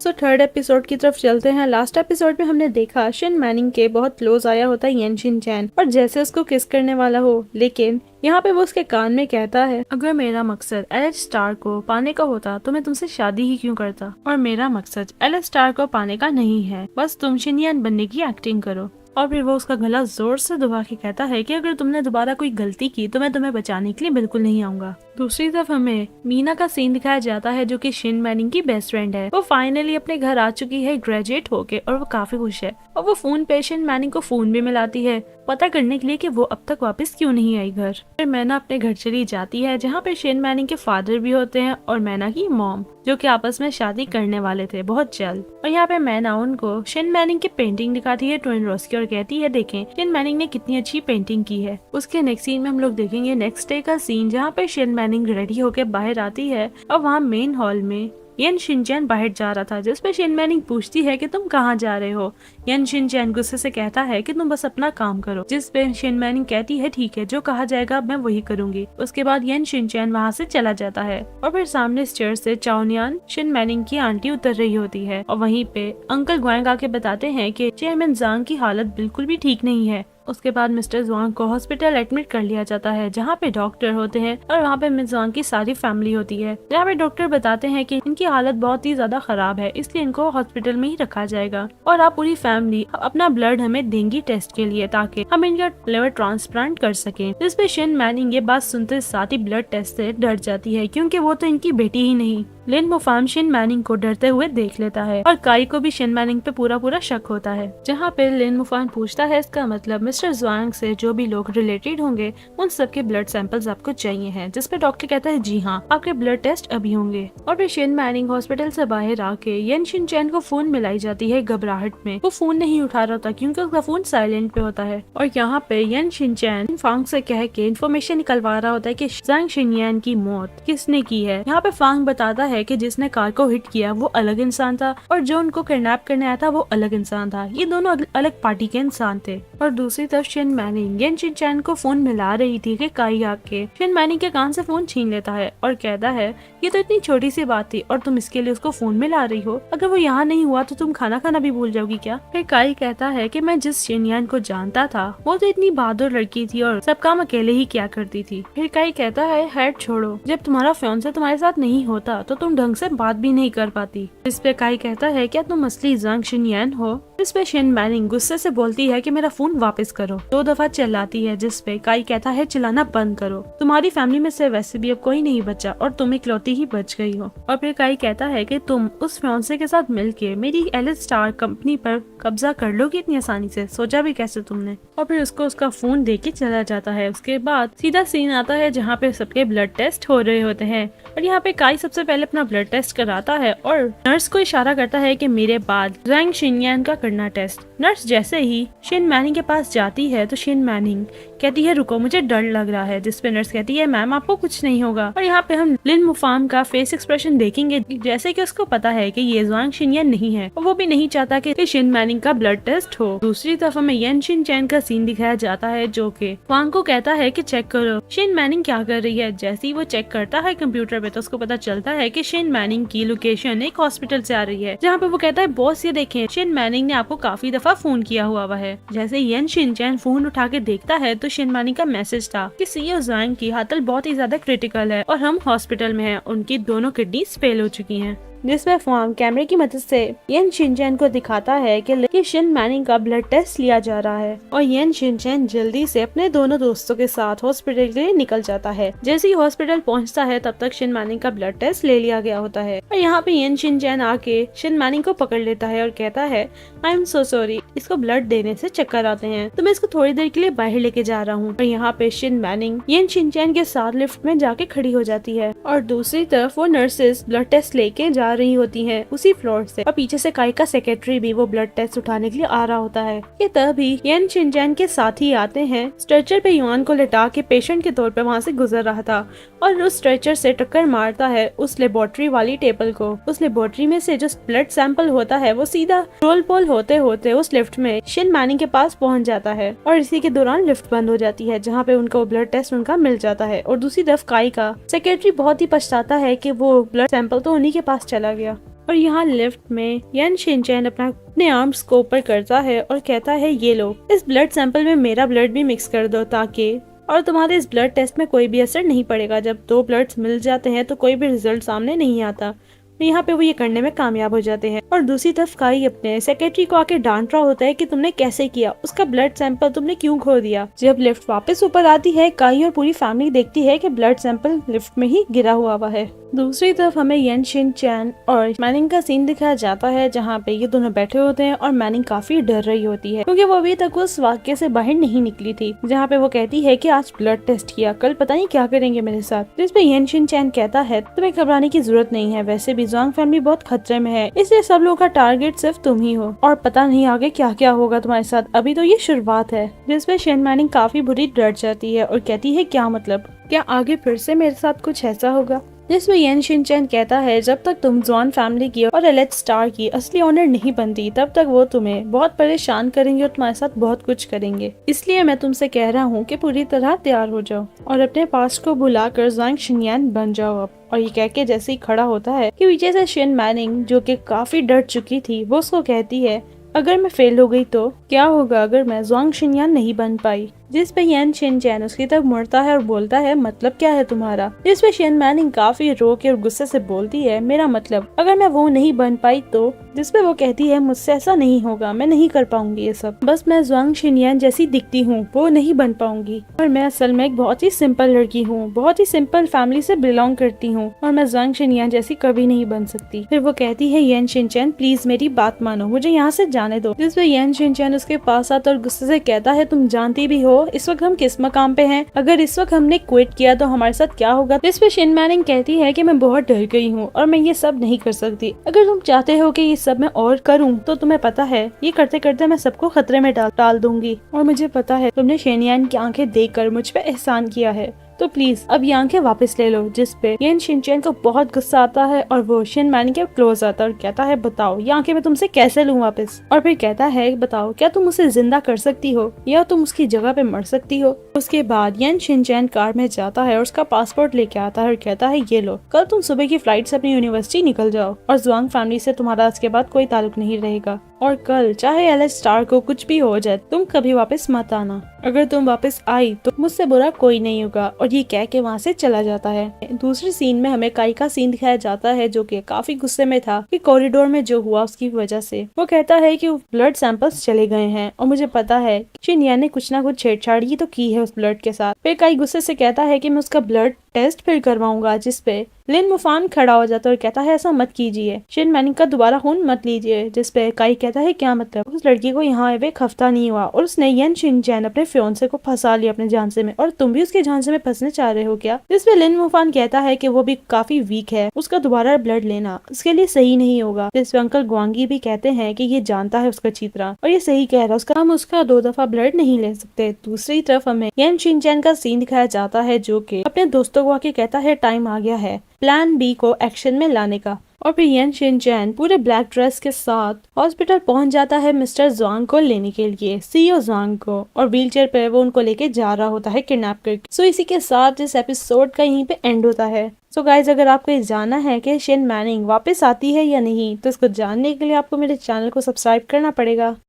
Third episode की तरफ चलते हैं। लास्ट एपिसोड में हमने देखा शिन मैनिंग के बहुत क्लोज आया होता है येन शिन चैन और जैसे उसको किस करने वाला हो, लेकिन यहाँ पे वो उसके कान में कहता है, अगर मेरा मकसद एलेक्स स्टार को पाने का होता तो मैं तुमसे शादी ही क्यों करता, और मेरा मकसद एलेक्स स्टार को पाने का नहीं है, बस तुम शिन यैन बनने की एक्टिंग करो। और फिर वो उसका गला जोर से दबा के कहता है कि अगर तुमने दोबारा कोई गलती की तो मैं तुम्हें बचाने के लिए बिल्कुल नहीं आऊंगा। दूसरी तरफ हमें मीना का सीन दिखाया जाता है जो कि शिन मैनिंग की बेस्ट फ्रेंड है। वो फाइनली अपने घर आ चुकी है ग्रेजुएट होके और वो काफी खुश है और वो फोन पे शिन मैनिंग को फोन भी मिलाती है पता करने के लिए कि वो अब तक वापस क्यों नहीं आई घर। फिर मैना अपने घर चली जाती है जहाँ पे शिन मैनिंग के फादर भी होते हैं और मैना की मॉम, जो कि आपस में शादी करने वाले थे बहुत जल्द। और यहाँ पे मैना उनको शिन मैनिंग की पेंटिंग दिखाती है ट्विन रोज की और कहती है देखें शिन मैनिंग ने कितनी अच्छी पेंटिंग की है। उसके नेक्स्ट सीन में हम लोग देखेंगे नेक्स्ट डे का सीन जहाँ पे शिन मैनिंग रेडी होके बाहर आती है और वहाँ मेन हॉल में येन शिनचैन बाहर जा रहा था, जिसपे शिन मैनिंग पूछती है कि तुम कहाँ जा रहे हो। येन शिनचैन गुस्से से कहता है कि तुम बस अपना काम करो, जिसपे शिन मैनिंग कहती है ठीक है जो कहा जाएगा मैं वही करूंगी। उसके बाद येन शिनचैन वहाँ से चला जाता है और फिर सामने स्टेयर से चाओनियान शिन मैनिंग की आंटी उतर रही होती है और वहीं पे अंकल ग्वांग आके बताते हैं कि चेयरमैन जांग की हालत बिल्कुल भी ठीक नहीं है। उसके बाद मिस्टर ज़ुआंग को हॉस्पिटल एडमिट कर लिया जाता है जहाँ पे डॉक्टर होते हैं और वहाँ पे मिस ज़ुआंग की सारी फैमिली होती है, जहाँ पे डॉक्टर बताते हैं कि इनकी हालत बहुत ही ज्यादा खराब है इसलिए इनको हॉस्पिटल में ही रखा जाएगा और आप पूरी फैमिली अपना ब्लड हमें देंगी टेस्ट के लिए ताकि हम इनका लिवर ट्रांसप्लांट कर सकें। जिसपे शिन मैनिंग ये बात सुनते साथ ही ब्लड टेस्ट से डर जाती है क्योंकि वो तो इनकी बेटी ही नहीं। लिन मुफाम शिन मैनिंग को डरते हुए देख लेता है और काई को भी शिन मैनिंग पे पूरा शक होता है, जहाँ पे लिन मुफाम पूछता है इसका मतलब मिस्टर ज़ुआंग से जो भी लोग रिलेटेड होंगे उन सबके ब्लड सैंपल्स आपको चाहिए हैं। जिसपे डॉक्टर कहता है जी हाँ आपके ब्लड टेस्ट अभी होंगे। और फिर शिन मैनिंग हॉस्पिटल से बाहर आके येन शिनचैन को फोन मिलाई जाती है घबराहट में। वो फोन नहीं उठा रहा था क्योंकि उसका फोन साइलेंट पे होता है और यहाँ पे येन शिनचैन फांग से कह के इन्फॉर्मेशन निकलवा रहा होता है कि जांग शिनयान की मौत किसने की है। यहाँ पे फांग बताता है कि जिसने कार को हिट किया वो अलग इंसान था और जो उनको किडनैप करने आया था वो अलग इंसान था। ये दोनों अलग पार्टी के इंसान थे। और दूसरी तरफ शिन मैनिंग येन शिनचैन को फोन मिला रही थी कि काई आके शिन मैनिंग के कान से फोन छीन लेता है और कहता है ये तो इतनी छोटी सी बात थी और तुम इसके लिए उसको फोन मिला रही हो, अगर वो यहाँ नहीं हुआ तो तुम खाना खाना भी भूल जाओगी क्या। फिर काई कहता है कि मैं जिस शिनयान को जानता था वो तो इतनी बहादुर लड़की थी और सब काम अकेले ही किया करती थी। फिर काई कहता है हैट छोड़ो, जब तुम्हारा फियांसे तुम्हारे साथ नहीं होता तो तुम ढंग से बात भी नहीं कर पाती। इस पे काई कहता है क्या तुम असली जांग शिनयान हो। इस पे शिन मैनिंग गुस्से से बोलती है कि मेरा फोन वापस करो। 2 दफा चिल्लाती है जिस पे काई कहता है चिल्लाना बंद करो, तुम्हारी फैमिली में से वैसे भी अब कोई नहीं बचा और तुम इकलौती ही बच गई हो। और फिर काई कहता है कि तुम उस फियांसे के साथ मिलके मेरी एलिस स्टार कंपनी पर कब्जा कर लोगी इतनी आसानी से, सोचा भी कैसे तुमने। और फिर उसको उसका फोन दे के चला जाता है। उसके बाद सीधा सीन आता है जहाँ पे सबके ब्लड टेस्ट हो रहे होते हैं और यहाँ पे काई सबसे पहले अपना ब्लड टेस्ट कराता है और नर्स को इशारा करता है कि मेरे बाद जांग शिनयान का करना टेस्ट। नर्स जैसे ही शिन मैनिंग के पास जाती है तो शिन मैनिंग कहती है रुको मुझे डर लग रहा है, जिसपे नर्स कहती है मैम आपको कुछ नहीं होगा। और यहाँ पे हम लिन मुफाम का फेस एक्सप्रेशन देखेंगे जैसे कि उसको पता है कि ये जांग शिनयान नहीं है और वो भी नहीं चाहता कि शिन मैनिंग का ब्लड टेस्ट हो। दूसरी तरफ हमें येन शिनचैन का सीन दिखाया जाता है जो कि वांग को कहता है कि चेक करो शिन मैनिंग क्या कर रही है। जैसे ही वो चेक करता है कंप्यूटर पे तो उसको पता चलता है कि शिन मैनिंग की लोकेशन एक हॉस्पिटल से आ रही है, जहाँ पे वो कहता है बॉस ये देखें शिन मैनिंग ने आपको काफी दफा फोन किया हुआ है। जैसे येन शिनचैन फोन उठा के देखता है तो शिन मैनिंग का मैसेज था कि सीईओ जांग की हालत बहुत ही ज्यादा क्रिटिकल है और हम हॉस्पिटल में हैं, उनकी दोनों किडनीज फेल हो चुकी हैं। जिसमें फांग कैमरे की मदद से येन शिनचैन को दिखाता है कि शिन मैनिंग का ब्लड टेस्ट लिया जा रहा है और येन शिनचैन जल्दी से अपने दोनों दोस्तों के साथ हॉस्पिटल के लिए निकल जाता है। जैसे ही हॉस्पिटल पहुंचता है तब तक शिन मैनिंग का ब्लड टेस्ट ले लिया गया होता है और यहाँ पे येन शिनचैन आके शिन मैनिंग को पकड़ लेता है और कहता है आई एम सो सॉरी, इसको ब्लड देने से चक्कर आते हैं तो मैं इसको थोड़ी देर के लिए बाहर लेके जा रहा हूँ। और यहाँ पे शिन मैनिंग येन शिनचैन के साथ लिफ्ट में जाके खड़ी हो जाती है और दूसरी तरफ वो नर्सेस ब्लड टेस्ट लेके जा रही होती हैं उसी फ्लोर से और पीछे से काई का सेक्रेटरी भी वो ब्लड टेस्ट उठाने के लिए आ रहा होता है। ये तभी येन शिनचैन के साथ ही आते हैं। स्ट्रेचर पे युआन को लिटा के पेशेंट के तौर पे वहाँ से गुजर रहा था और उस स्ट्रेचर से टक्कर मारता है उस लेबोरेटरी वाली टेबल को। उस लेबोरेटरी में से जो ब्लड सैंपल होता है वो सीधा रोल पोल होते होते उस लिफ्ट में शिन मैनिंग के पास पहुंच जाता है और इसी के दौरान लिफ्ट बंद हो जाती है जहाँ पे उनको ब्लड टेस्ट उनका मिल जाता है। और दूसरी तरफ काई का सेक्रेटरी बहुत ही पछताता है कि वो ब्लड सैंपल तो उन्हीं के पास चला गया। और यहाँ लिफ्ट में यन शिनचैन अपने आर्म्स को ऊपर करता है और कहता है ये लो, इस ब्लड सैंपल में मेरा ब्लड भी मिक्स कर दो ताकि और तुम्हारे इस ब्लड टेस्ट में कोई भी असर नहीं पड़ेगा। जब दो ब्लड्स मिल जाते हैं तो कोई भी रिजल्ट सामने नहीं आता। यहाँ पे वो ये करने में कामयाब हो जाते हैं। और दूसरी तरफ काई अपने सेक्रेटरी को आके डांट रहा होता है कि तुमने कैसे किया, उसका ब्लड सैंपल तुमने क्यों खो दिया। जब लिफ्ट वापस ऊपर आती है, काई और पूरी फैमिली देखती है कि ब्लड सैंपल लिफ्ट में ही गिरा हुआ है। दूसरी तरफ हमें यन शिनचैन और मैनिंग का सीन दिखाया जाता है जहाँ पे ये दोनों बैठे होते हैं और मैनिंग काफी डर रही होती है क्योंकि वो अभी तक उस वाक्य से बाहर नहीं निकली थी जहाँ पे वो कहती है कि आज ब्लड टेस्ट किया, कल पता नहीं क्या करेंगे मेरे साथ। जिसपे यन शिनचैन कहता है तुम्हें घबराने की जरूरत नहीं है, वैसे भी ज़ोंग फैमिली बहुत खतरे में है, इसलिए सब लोगों का टारगेट सिर्फ तुम ही हो और पता नहीं आगे क्या क्या होगा तुम्हारे साथ, अभी तो ये शुरुआत है। जिसपे शेन मैनिंग काफी बुरी डर जाती है और कहती है क्या मतलब, क्या आगे फिर से मेरे साथ कुछ ऐसा होगा। जिसमें यन शिनचैन कहता है जब तक तुम ज़ोन फैमिली की और एलेट स्टार की असली ऑनर नहीं बनती तब तक वो तुम्हें बहुत परेशान करेंगे और तुम्हारे साथ बहुत कुछ करेंगे, इसलिए मैं तुमसे कह रहा हूँ कि पूरी तरह तैयार हो जाओ और अपने पास्ट को भुलाकर ज़ांग शिनयान बन जाओ अब। और ये कह के जैसे ही खड़ा होता है कि पीछे से शेन मैनिंग जो कि काफी डर चुकी थी वो उसको कहती है अगर मैं फेल हो गई तो क्या होगा अगर मैं ज़ोंग शिनयान नहीं बन पाई। जिस पे यन शिनचैन उसकी तरफ मुड़ता है और बोलता है मतलब क्या है तुम्हारा। जिस पे शेन मैनिंग काफी रो के और गुस्से से बोलती है मेरा मतलब अगर मैं वो नहीं बन पाई तो। जिस पे वो कहती है मुझसे ऐसा नहीं होगा, मैं नहीं कर पाऊंगी ये सब, बस मैं ज़ोंग शिनयान जैसी दिखती हूँ वो नहीं बन पाऊंगी और मैं असल में एक बहुत ही सिंपल लड़की हूँ, बहुत ही सिंपल फैमिली से बिलोंग करती हूँ और मैं ज़ोंग शिनयान जैसी कभी नहीं बन सकती। फिर वो कहती है यन शिनचैन प्लीज मेरी बात मानो, मुझे यहाँ से जाने दो। जिस पे यन शिनचैन उसके पास आता और गुस्से से कहता है तुम जानती भी हो इस वक्त हम किस मकाम पे हैं, अगर इस वक्त हमने क्विट किया तो हमारे साथ क्या होगा। इस पे शेन मैनिंग कहती है कि मैं बहुत डर गई हूँ और मैं ये सब नहीं कर सकती, अगर तुम चाहते हो कि ये सब मैं और करूँ तो तुम्हें पता है ये करते करते मैं सबको खतरे में डाल दूंगी और मुझे पता है तुमने शेनयान की आंखें देखकर मुझ पे एहसान किया है, तो प्लीज अब ये आंखें वापस ले लो। जिस पे यन शिनचैन को बहुत गुस्सा आता है और वो शेन मैनिंग के क्लोज आता है और कहता है बताओ ये आंखें मैं तुमसे कैसे लूं वापस। और फिर कहता है बताओ क्या तुम उसे जिंदा कर सकती हो या तुम उसकी जगह पे मर सकती हो। उसके बाद यन शिनचैन कार में जाता है और उसका पासपोर्ट लेके आता है और कहता है ये लो, कल तुम सुबह की फ्लाइट से अपनी यूनिवर्सिटी निकल जाओ और ज़ोंग फैमिली से तुम्हारा इसके बाद कोई ताल्लुक नहीं रहेगा और कल चाहे एलेट स्टार को कुछ भी हो जाए तुम कभी वापस मत आना, अगर तुम वापस आई तो मुझसे बुरा कोई नहीं होगा। और ये कह के वहाँ से चला जाता है। दूसरे सीन में हमें काई का सीन दिखाया जाता है जो कि काफी गुस्से में था कि कॉरिडोर में जो हुआ उसकी वजह से। वो कहता है कि ब्लड सैंपल्स चले गए हैं और मुझे पता है शिनयान ने कुछ ना कुछ छेड़छाड़ी तो की है उस ब्लड के साथ। फिर काई गुस्से से कहता है कि मैं उसका ब्लड टेस्ट फिर करवाऊंगा। जिस पे लिन मुफान खड़ा हो जाता है और कहता है ऐसा मत कीजिए, शेन मैनिंग का दोबारा खून मत लीजिए। जिस पे काई कहता है क्या मतलब, उस लड़की को यहाँ आए एक हफ्ता नहीं हुआ और उसने यन शिनचैन अपने फियांसे को फंसा लिया अपने झांसे में और तुम भी उसके झांसे में फंसने चाह रहे हो क्या। जिस पे लिन मुफान कहता है कि वो भी काफी वीक है, उसका दोबारा ब्लड लेना उसके लिए सही नहीं होगा। जिस पे अंकल ग्वांगी भी कहते हैं कि ये जानता है उसका अच्छी तरह और ये सही कह रहा है, हम उसका 2 दफा ब्लड नहीं ले सकते। दूसरी तरफ हमें यन शिनचैन का सीन दिखाया जाता है जो कि अपने दोस्तों को आके कहता है टाइम आ गया है प्लान बी को एक्शन में लाने का। और फिर यन शिनचैन पूरे ब्लैक ड्रेस के साथ हॉस्पिटल पहुंच जाता है मिस्टर ज़ोंग को लेने के लिए, सीईओ ज़ोंग को, और व्हीलचेयर पे वो उनको लेके जा रहा होता है किडनैप करके। सो इसी के साथ इस एपिसोड का यहीं पे एंड होता है। सो गाइज अगर आपको ये जानना है कि शेन मैनिंग वापस आती है या नहीं तो इसको जानने के लिए आपको मेरे चैनल को सब्सक्राइब करना पड़ेगा।